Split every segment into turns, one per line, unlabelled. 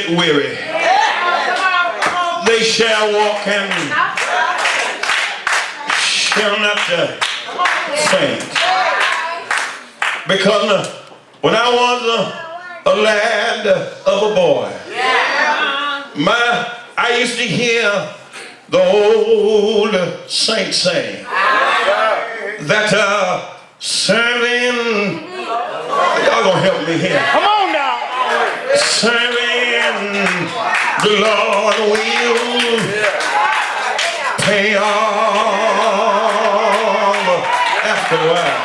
get weary, they shall walk and shall not faint. Because when I was a lad of a boy, I used to hear the old saints say that serving, y'all gonna help me here.
Come on now.
Serving the Lord will pay off after a while.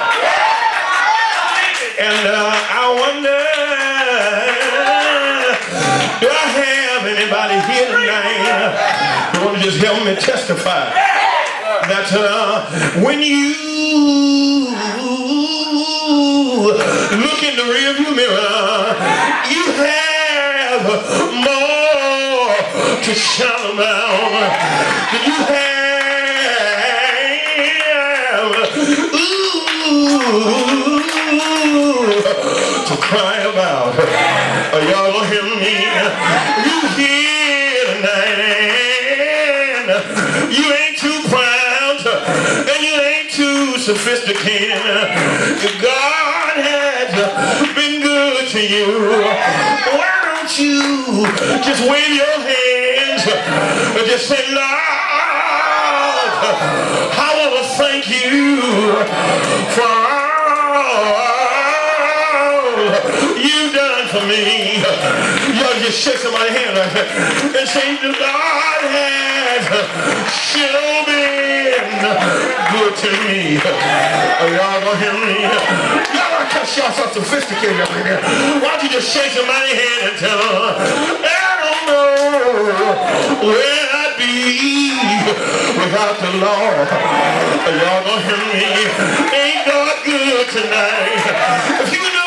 And I wonder, do I have anybody here tonight who want to just help me testify that when you look in the rearview mirror, you have more to shout about than you have to cry about. Y'all gonna hear me? You here tonight, you ain't too proud and you ain't too sophisticated. God has been good to you. Why don't you just wave your hands and just say, Lord, I want to thank you for all you've done for me. Y'all just shake somebody's hand right there and say, the Lord has sure been good to me. Y'all gonna hear me? Y'all gonna catch y'all so sophisticated up in here. Why don't you just shake somebody's hand and tell them, I don't know where I'd be without the Lord. Y'all gonna hear me? Ain't God good tonight? If you know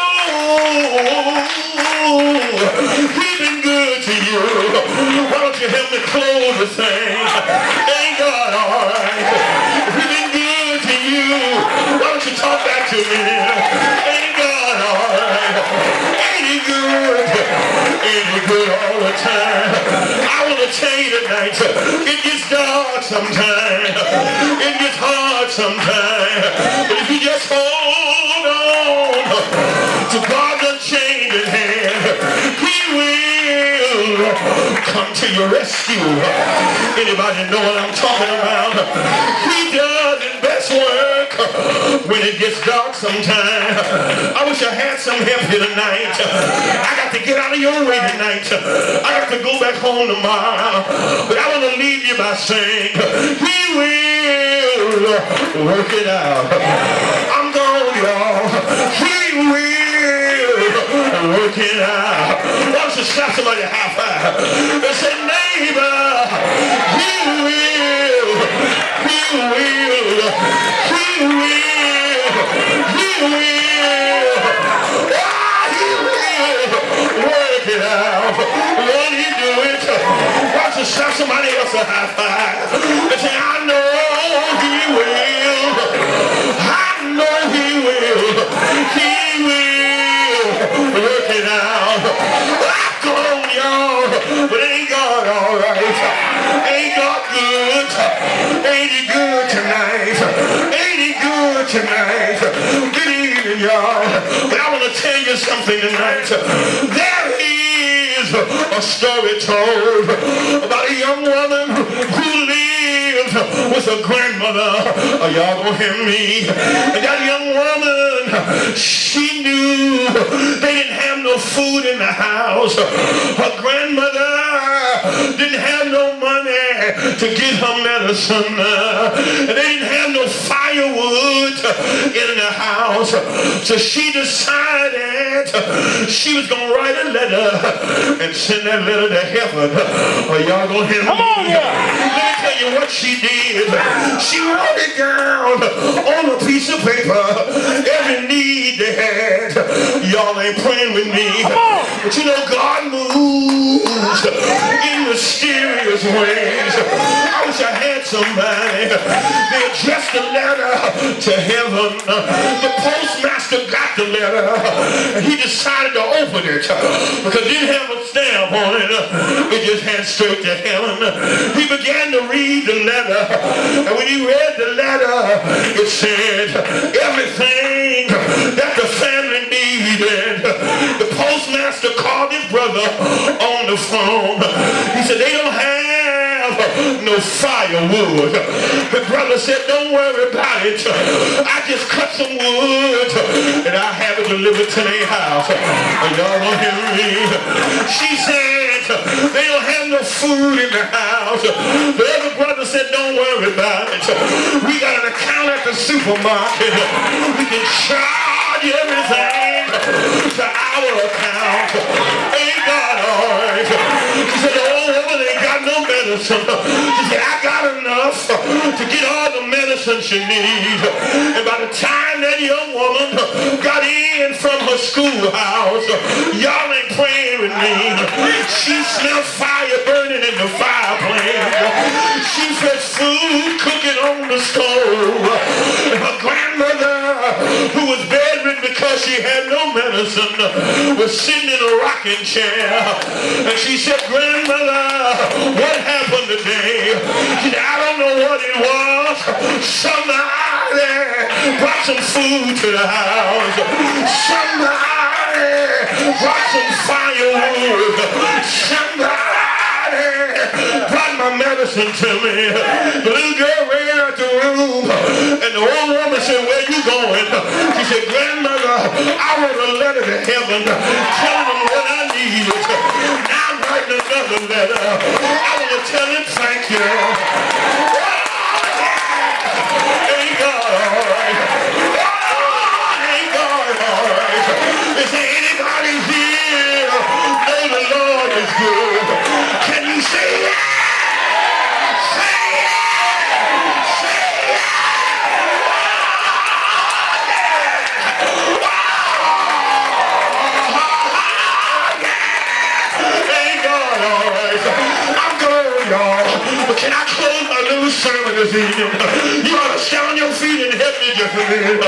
He's been good to you, why don't you help me close the thing? Ain't God alright? If He's been good to you, why don't you talk back to me? Ain't God alright? Ain't He good? Ain't He good all the time? I want to tell you tonight, it gets dark sometimes, it gets hard sometimes, but if you just hold on to God's unchanging hand, He will come to your rescue. Anybody know what I'm talking about? He does His best work when it gets dark sometimes. I wish I had some help here tonight. I got to get out of your way tonight. I got to go back home tomorrow. But I want to leave you by saying, He will work it out. I'm gone, y'all. He will work it out. Why don't you slap somebody a high five and say, neighbor, He will work it out. Won't He do it? Why don't you slap somebody else a high five and say, I know He will. I know He will. He will work it out. Come on, y'all. But ain't God alright? Ain't God good? Ain't He good tonight? Ain't He good tonight? Good evening, y'all. But I want to tell you something tonight. There is a story told about a young woman who lived with a grandmother. Y'all gonna hear me? And that young woman, she knew they didn't have no food in the house. Her grandmother didn't have no money to get her medicine. And they didn't have no firewood in the house. So she decided she was gonna write a letter and send that letter to heaven. Y'all gonna hear me?
Come on here.
Let me tell you what she did. She wrote it down on a piece of paper, every need they had. Y'all ain't praying with me, but you know God moves in mysterious ways. I wish I had somebody. They addressed the letter to heaven. The postmaster got the letter, and he decided to open it because it didn't have a stamp on it. It just had straight to heaven. He began to read the letter, and when he read the letter, it said everything that the family needed. The postmaster called his brother on the phone. He said, they don't have no firewood. The brother said, don't worry about it. I just cut some wood and I have it delivered to their house. And y'all don't hear me. She said, they don't have no food in the house. The other brother said, don't worry about it. We got an account at the supermarket. We can charge everything to our account. Ain't God alright? She said, oh, they got no medicine. She said, I got enough to get all the medicine she needs. And by the time that young woman got in from her schoolhouse, y'all ain't praying with me. She smelled fire burning in the fireplace. She felt food cooking on the stove. And her grandmother, who was bedridden because she had no medicine, was sitting in a rocking chair. And she said, grandmother, what happened today? She said, I don't know what it was. Somebody brought some food to the house. Somebody brought some firewood. Somebody brought my medicine to me. The little girl ran out the room, and the old woman said, where you going? She said, grandmother, I wrote a letter to heaven telling them what I needed. Now I'm writing another letter. I want to tell him thank you. Ain't God alright? Ain't God alright? Is there anybody here know the Lord is good? Can you say that? But can I close my little sermon this evening? You ought to stand on your feet and help me just a minute.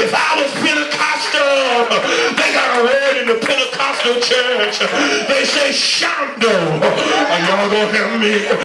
If I was Pentecostal, they got a word in the Pentecostal church. They say Shando. Are y'all gonna help me?